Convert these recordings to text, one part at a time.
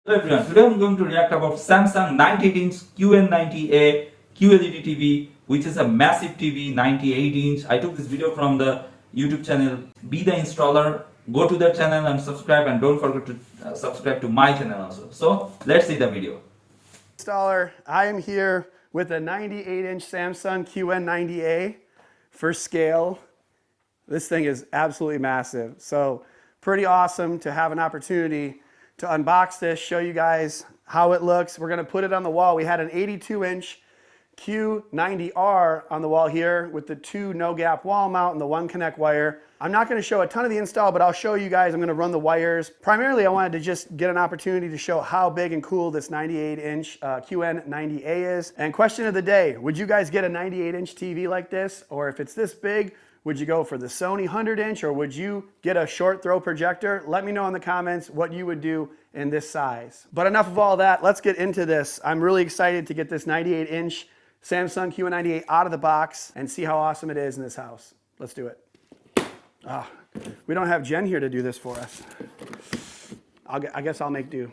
Hello everyone, today I'm going to react about Samsung 98-inch QN90A QLED TV, which is a massive TV, 98-inch. I took this video from the YouTube channel Be the Installer. Go to that channel and subscribe, and don't forget to subscribe to my channel also. So let's see the video. Installer, I am here with a 98-inch Samsung QN90A for scale. This thing is absolutely massive. So pretty awesome to have an opportunity to unbox this, show you guys how it looks. We're gonna put it on the wall. We had an 82-inch Q90R on the wall here with the 2 no-gap wall mount and the 1 connect wire. I'm not gonna show a ton of the install, but I'll show you guys. I'm gonna run the wires. Primarily, I wanted to just get an opportunity to show how big and cool this 98-inch QN90A is. And question of the day, would you guys get a 98-inch TV like this? Or if it's this big, would you go for the Sony 100-inch, or would you get a short throw projector? Let me know in the comments what you would do in this size. But enough of all that, let's get into this. I'm really excited to get this 98-inch Samsung QN90A out of the box and see how awesome it is in this house. Let's do it. We don't have Jen here to do this for us. I guess I'll make do.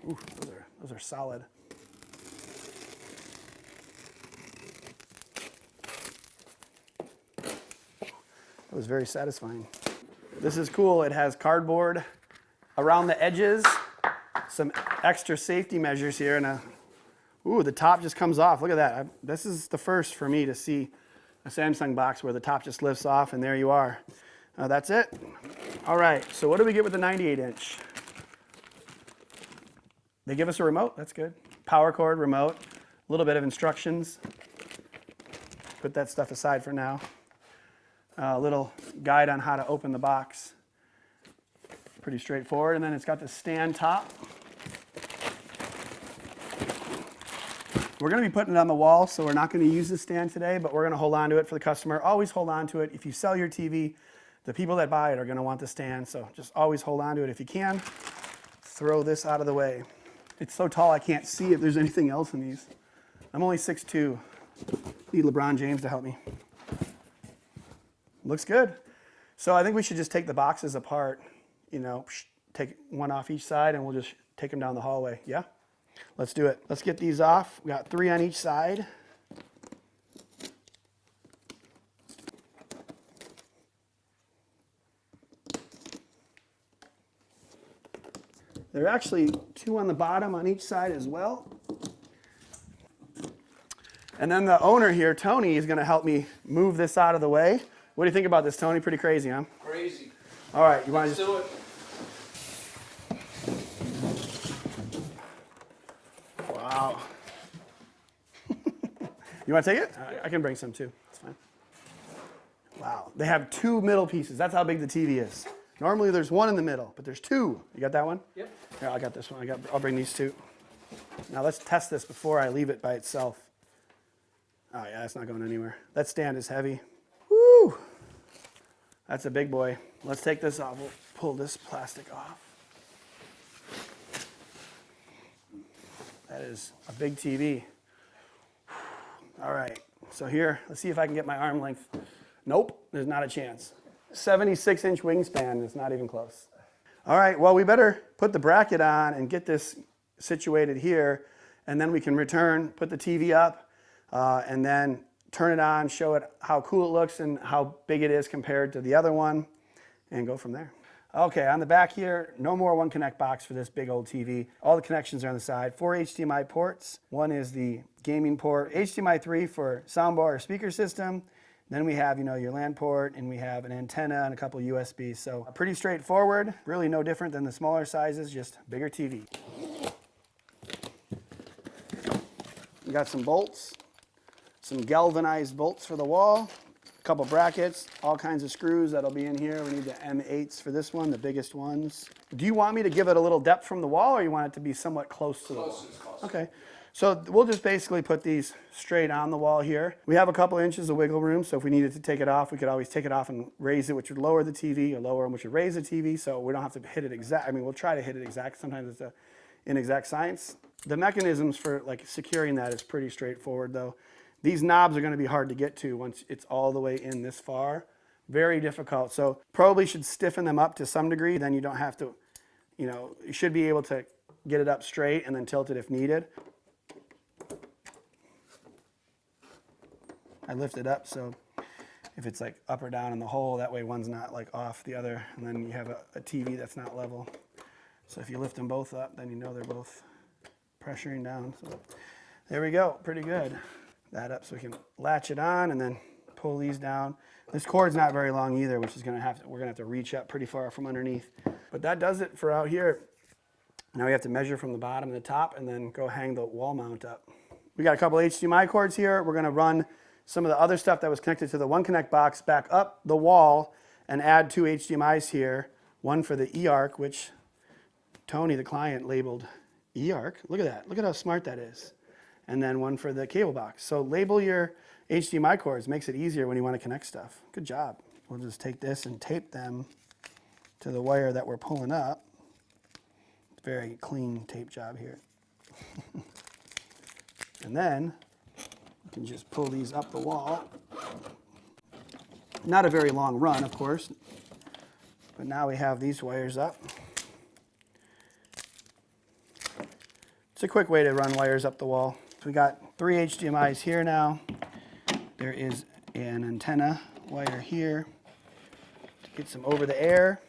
Ooh, those are solid. That was very satisfying. This is cool. It has cardboard around the edges, some extra safety measures here, and ooh, the top just comes off. Look at that. This is the first for me to see a Samsung box where the top just lifts off, and there you are. That's it. All right, so what do we get with the 98-inch? They give us a remote. That's good. Power cord, remote, a little bit of instructions. Put that stuff aside for now. A little guide on how to open the box. Pretty straightforward. And then it's got the stand top. We're going to be putting it on the wall, so we're not going to use the stand today, but we're going to hold on to it for the customer. Always hold on to it. If you sell your TV, the people that buy it are going to want the stand, so just always hold on to it if you can. Throw this out of the way. It's so tall I can't see if there's anything else in these. I'm only 6'2". Need LeBron James to help me. Looks good. So I think we should just take the boxes apart, you know, take one off each side, and we'll just take them down the hallway. Yeah? Let's do it. Let's get these off. We got 3 on each side. There are actually 2 on the bottom on each side as well. And then the owner here, Tony, is going to help me move this out of the way. What do you think about this, Tony? Pretty crazy, huh? Crazy. All right, you want to just do it? Wow. You want to take it? I can bring some too. It's fine. Wow. They have 2 middle pieces. That's how big the TV is. Normally there's 1 in the middle, but there's 2. You got that one? Yep. Here, I got this one. I'll bring these 2. Now let's test this before I leave it by itself. Oh yeah, it's not going anywhere. That stand is heavy. Woo! That's a big boy. Let's take this off. We'll pull this plastic off. That is a big TV. All right, so here, let's see if I can get my arm length. Nope, there's not a chance. 76-inch wingspan is not even close. All right, well, we better put the bracket on and get this situated here, and then we can return, put the TV up, and then turn it on, show it how cool it looks and how big it is compared to the other one, and go from there. Okay, on the back here, no more 1 connect box for this big old TV. All the connections are on the side. 4 HDMI ports. One is the gaming port. HDMI 3 for soundbar or speaker system. Then we have, you know, your LAN port, and we have an antenna and a couple USBs. So pretty straightforward. Really no different than the smaller sizes, just bigger TV. We got some bolts. Some galvanized bolts for the wall, a couple brackets, all kinds of screws that'll be in here. We need the M8s for this one, the biggest ones. Do you want me to give it a little depth from the wall, or you want it to be somewhat close to the wall? Okay, so we'll just basically put these straight on the wall here. We have a couple inches of wiggle room, so if we needed to take it off, we could always take it off and raise it, which would lower the TV, or lower them, which would raise the TV, so we don't have to hit it exact. I mean, we'll try to hit it exact. Sometimes it's an inexact science. The mechanisms for like securing that is pretty straightforward, though. These knobs are going to be hard to get to once it's all the way in this far. Very difficult. So probably should stiffen them up to some degree. Then you don't have to, you should be able to get it up straight and then tilt it if needed. I lift it up so if it's like up or down in the hole, that way one's not like off the other, and then you have a TV that's not level. So if you lift them both up, then you know they're both pressuring down. So there we go, pretty good. That up so we can latch it on and then pull these down. This cord's not very long either, which is we're gonna have to reach up pretty far from underneath. But that does it for out here. Now we have to measure from the bottom to the top and then go hang the wall mount up. We got a couple HDMI cords here. We're gonna run some of the other stuff that was connected to the One Connect box back up the wall and add 2 HDMIs here. One for the eARC, which Tony, the client, labeled eARC. Look at that. Look at how smart that is. And then one for the cable box. So label your HDMI cords. Makes it easier when you want to connect stuff. Good job. We'll just take this and tape them to the wire that we're pulling up. Very clean tape job here. And then you can just pull these up the wall. Not a very long run, of course, but now we have these wires up. It's a quick way to run wires up the wall. So we got 3 HDMIs here now. There is an antenna wire here to get some over the air.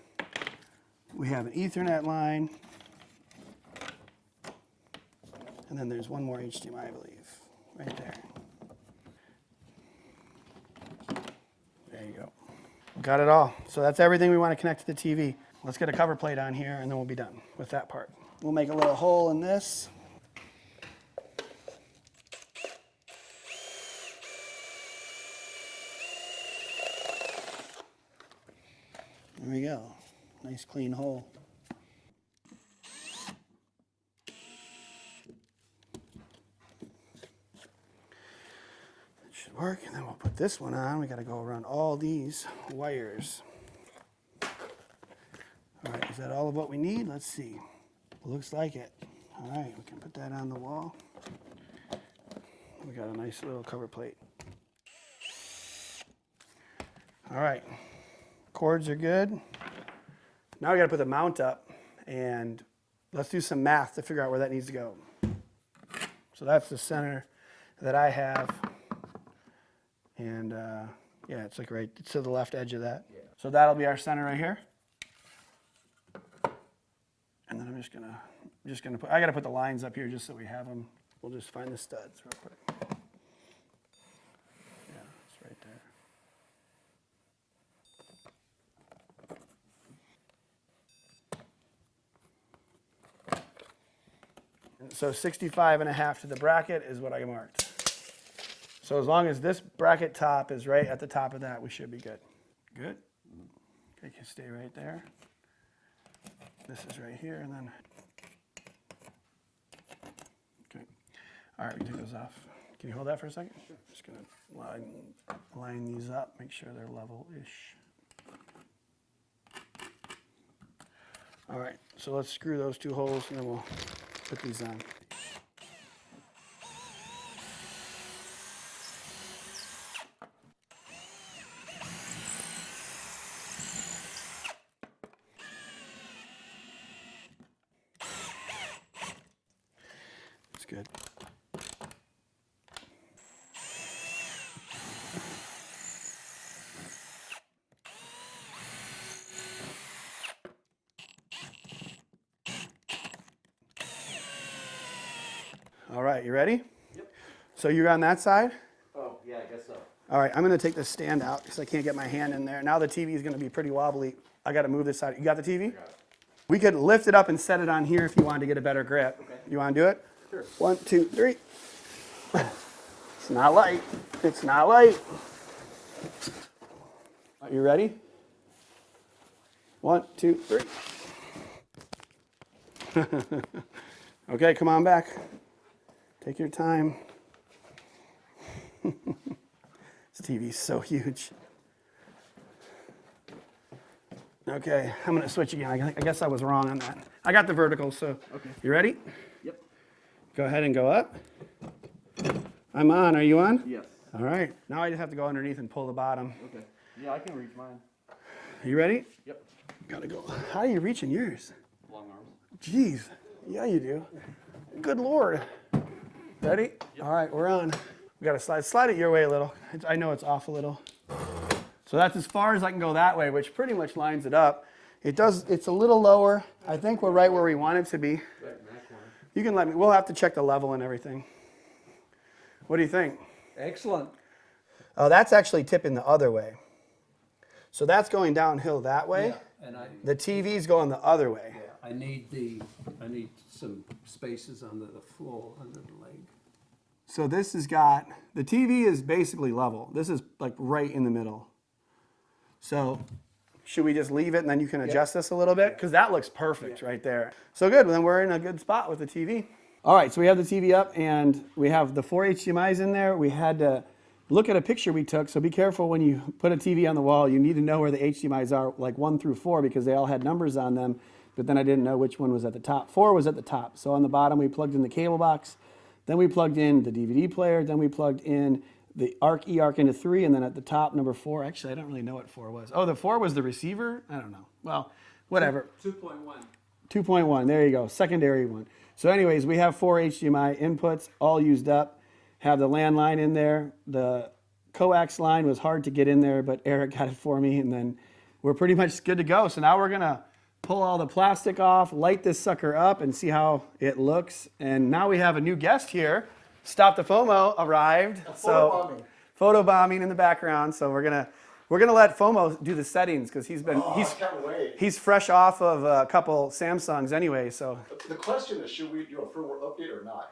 We have an Ethernet line. And then there's one more HDMI, I believe, right there. There you go. Got it all. So that's everything we want to connect to the TV. Let's get a cover plate on here and then we'll be done with that part. We'll make a little hole in this. There we go. Nice clean hole. Should work, and then we'll put this one on. We got to go around all these wires. All right, is that all of what we need? Let's see. Looks like it. All right, we can put that on the wall. We got a nice little cover plate. All right, cords are good. Now we got to put the mount up, and let's do some math to figure out where that needs to go. So that's the center that I have. And yeah, it's like right to the left edge of that. Yeah. So that'll be our center right here. And then I'm just gonna put, I gotta put the lines up here just so we have them. We'll just find the studs real quick. Yeah, it's right there. So 65.5 to the bracket is what I marked. So as long as this bracket top is right at the top of that, we should be good. Good? Okay, can stay right there. This is right here, and then, okay. All right, we can take those off. Can you hold that for a second? Sure. Just gonna line these up, make sure they're level-ish. All right, so let's screw those 2 holes, and then we'll put these on. Good. All right, you ready? Yep. So you're on that side? Oh, yeah, I guess so. All right, I'm going to take this stand out because I can't get my hand in there. Now the TV is going to be pretty wobbly. I got to move this side. You got the TV? I got it. We could lift it up and set it on here if you wanted to get a better grip. Okay. You want to do it? Sure. 1, 2, 3. It's not light. It's not light. Are you ready? 1, 2, 3. Okay, come on back. Take your time. This TV is so huge. Okay, I'm gonna switch again. I guess I was wrong on that. I got the vertical, so okay. You ready? Yep. Go ahead and go up. I'm on. Are you on? Yes. All right. Now I just have to go underneath and pull the bottom. Okay. Yeah, I can reach mine. Are you ready? Yep. Gotta go. How are you reaching yours? Long arms. Jeez. Yeah, you do. Good Lord. Ready? Yep. All right, we're on. We gotta slide it your way a little. I know it's off a little. So that's as far as I can go that way, which pretty much lines it up. It's a little lower. I think we're right where we want it to be. You can let me, we'll have to check the level and everything. What do you think? Excellent. Oh, that's actually tipping the other way. So that's going downhill that way. Yeah, and The TV's going the other way. I need some spaces under the floor, under the leg. So this has got, the TV is basically level. This is like right in the middle. So should we just leave it and then you can adjust this a little bit? Because that looks perfect right there. So good, then we're in a good spot with the TV. All right, so we have the TV up and we have the 4 HDMIs in there. We had to look at a picture we took, so be careful when you put a TV on the wall. You need to know where the HDMIs are, like 1 through 4, because they all had numbers on them, but then I didn't know which one was at the top. 4 was at the top. So on the bottom, we plugged in the cable box, then we plugged in the DVD player, then we plugged in the eARC into 3, and then at the top, number 4, actually, I don't really know what 4 was. Oh, the 4 was the receiver? I don't know. Well, whatever. 2.1. 2.1, there you go, secondary one. So anyways, we have 4 HDMI inputs all used up. Have the landline in there. The coax line was hard to get in there, but Eric got it for me, and then we're pretty much good to go. So now we're gonna pull all the plastic off, light this sucker up, and see how it looks. And now we have a new guest here. Stop the FOMO arrived. Photo bombing in the background. So we're gonna let FOMO do the settings because I can't wait. he's fresh off of a couple Samsungs anyway. So The question is, should we do a firmware update or not?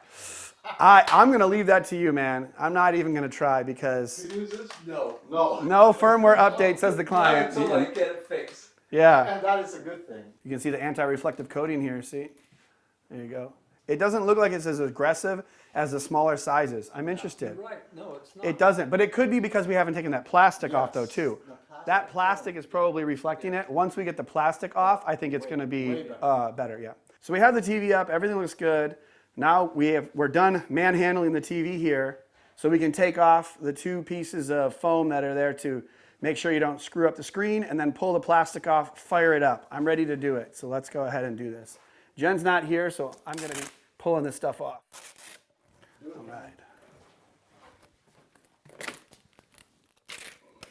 I'm gonna leave that to you, man. I'm not even gonna try because Use this? No. No. no firmware update, says the client. Until I get it fixed. Yeah, And that is a good thing. you can see the anti-reflective coating here. See, there you go. It doesn't look like it's as aggressive as the smaller sizes. I'm interested. Right, no, it's not. It doesn't, but it could be because we haven't taken that plastic off though too. That plastic is probably reflecting it. Once we get the plastic off, I think it's going to be better. Yeah. So we have the TV up. Everything looks good. Now we're done manhandling the TV here, so we can take off the 2 pieces of foam that are there to make sure you don't screw up the screen, and then pull the plastic off, fire it up. I'm ready to do it. So let's go ahead and do this. Jen's not here, so I'm going to be pulling this stuff off. All right.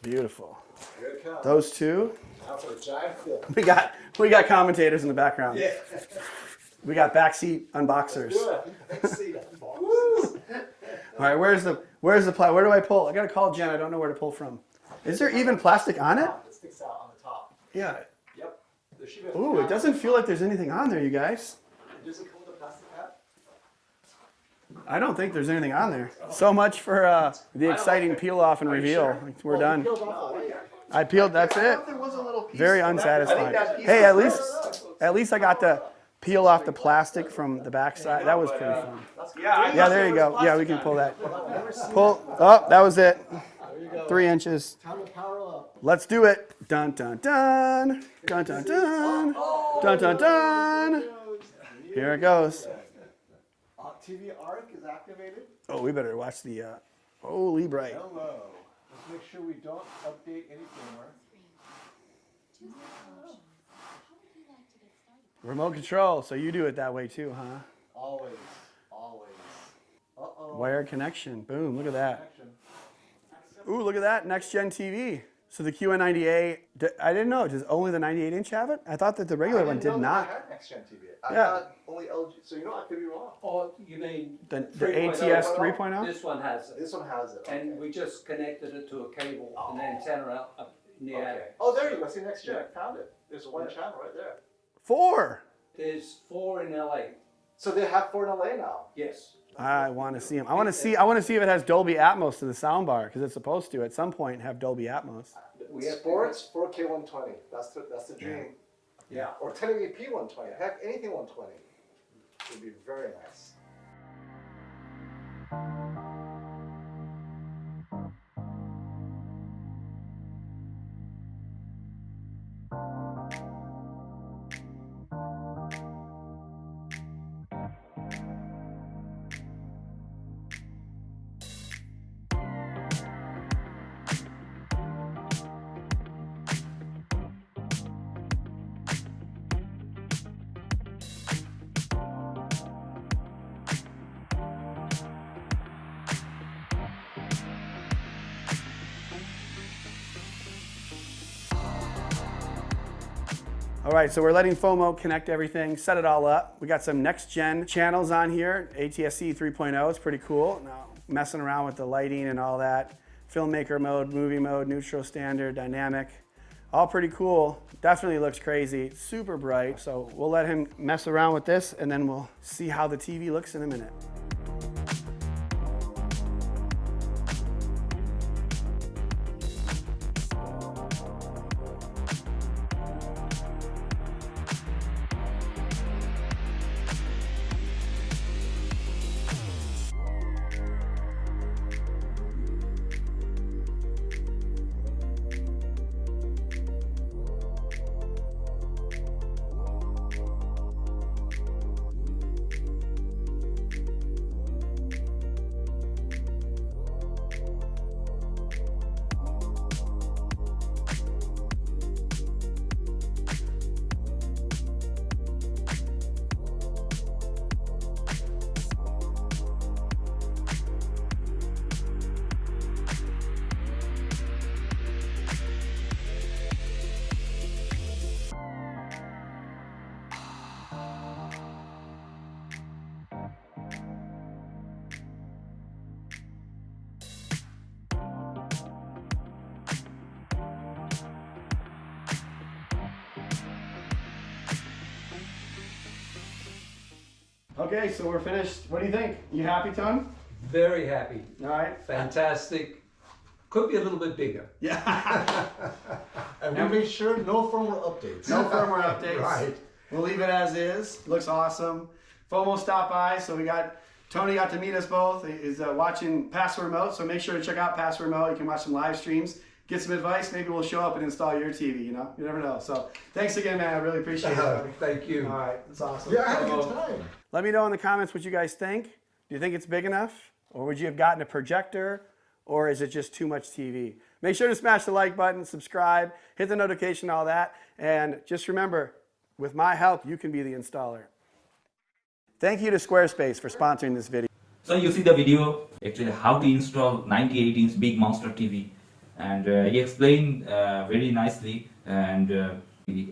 Beautiful. Good count. Those 2. That's a giant flip. We got commentators in the background. Yeah. We got backseat unboxers. Let's see that. All right, where's the where do I pull? I gotta call Jen. I don't know where to pull from. Is there even plastic on it? It sticks out on the top. Yeah. Yep. There should be a Ooh, it doesn't feel like there's anything on there, you guys. Does it come with a plastic cap? I don't think there's anything on there. So much for the exciting peel off and reveal. We're done. Peeled off the layer. I peeled. That's it. There was a little piece. Very I think unsatisfying. that piece Hey, was at least I got to peel off the plastic from the backside. That was pretty fun. Yeah, there you go. Yeah, we can pull that. Pull. Oh, that was it. 3 inches. Time to power up. Let's do it. Dun dun dun. Dun dun dun. Dun dun dun. Here it goes. TV ARC is activated. Oh, we better watch the holy bright. Hello. Let's make sure we don't update any firmware. Remote control. So you do it that way too, huh? Always. Always. Uh-oh. Wire connection. Boom. Look at that. Connection. Ooh, look at that. Next gen TV. So the QN90A, I didn't know. Does only the 98-inch have it? I thought that the regular one did not. I had next gen TV. I Yeah. thought only LG. So you know I could be wrong. Or you mean The 3.0? ATS 3.0? This one has it. This one has it. And we just connected it to a cable, an antenna up in the Okay. attic. Oh, there you go. See next gen. I found it. There's one channel right there. 4. There's 4 in LA. So they have 4 in LA now. Yes. I want to see them. I want to see if it has Dolby Atmos to the soundbar because it's supposed to at some point have Dolby Atmos. We have Sports 4K 120. That's the dream. Yeah. Or 1080p 120. Heck, anything 120 would be very nice. All right, so we're letting FOMO connect everything, set it all up. We got some next gen channels on here. ATSC 3.0, it's pretty cool. Now, messing around with the lighting and all that. Filmmaker mode, movie mode, neutral, standard, dynamic. All pretty cool. Definitely looks crazy, super bright. So we'll let him mess around with this and then we'll see how the TV looks in a minute. Okay, so we're finished. What do you think? You happy, Tone? Very happy. All right. Fantastic. Could be a little bit bigger. Yeah. And we made sure no firmware updates. No firmware updates. Right. We'll leave it as is. Looks awesome. FOMO stopped by, so Tony got to meet us both. He's watching Password Remote, so make sure to check out Password Remote. You can watch some live streams, get some advice. Maybe we'll show up and install your TV, you know? You never know. So thanks again, man. I really appreciate it. Thank you. All right, that's awesome. Yeah, I had a good time. Let me know in the comments what you guys think. Do you think it's big enough? Or would you have gotten a projector? Or is it just too much TV? Make sure to smash the like button, subscribe, hit the notification, all that. And just remember, with my help, you can be the installer. Thank you to Squarespace for sponsoring this video. So you see the video, actually how to install 98-inch big monster TV. And he explained very nicely. And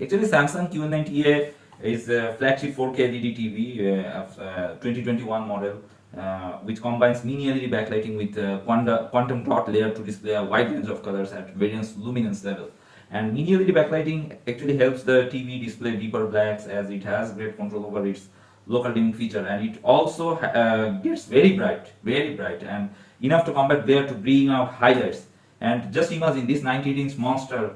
actually Samsung QN90A is a flagship 4K LED TV of 2021 model, which combines mini LED backlighting with quantum dot layer to display a wide range of colors at various luminance level. And mini LED backlighting actually helps the TV display deeper blacks, as it has great control over its local dimming feature, and it also gets very bright and enough to combat glare to bring out highlights. And just imagine this 98-inch monster,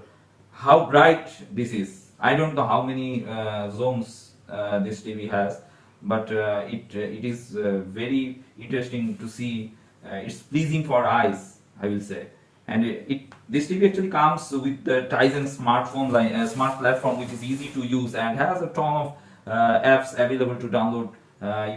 how bright this is. I don't know how many zones this TV has, but it is very interesting to see. It's pleasing for eyes, I will say. And this TV actually comes with the Tizen smartphone smart platform, which is easy to use and has a ton of apps available to download.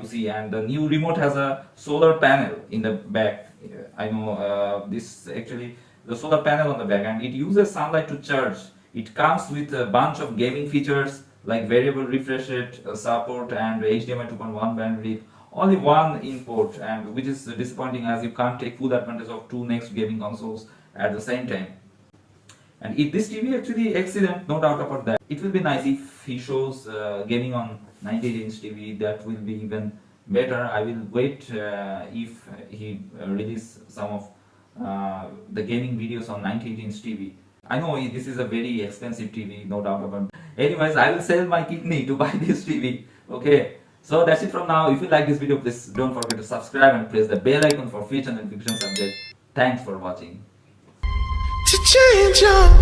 You see, and the new remote has a solar panel in the back. I know this actually the solar panel on the back, and it uses sunlight to charge. It comes with a bunch of gaming features like variable refresh rate support and HDMI 2.1 bandwidth. Only one input, and which is disappointing as you can't take full advantage of two next gaming consoles at the same time. And this TV actually excellent, no doubt about that. It will be nice if he shows gaming on 98-inch TV. That will be even better. I will wait if he release some of the gaming videos on 98-inch TV. I know this is a very expensive TV, no doubt about it. Anyways, I will sell my kidney to buy this TV. Okay, so that's it from now. If you like this video, please don't forget to subscribe and press the bell icon for future notifications updates. Thanks for watching. To change up.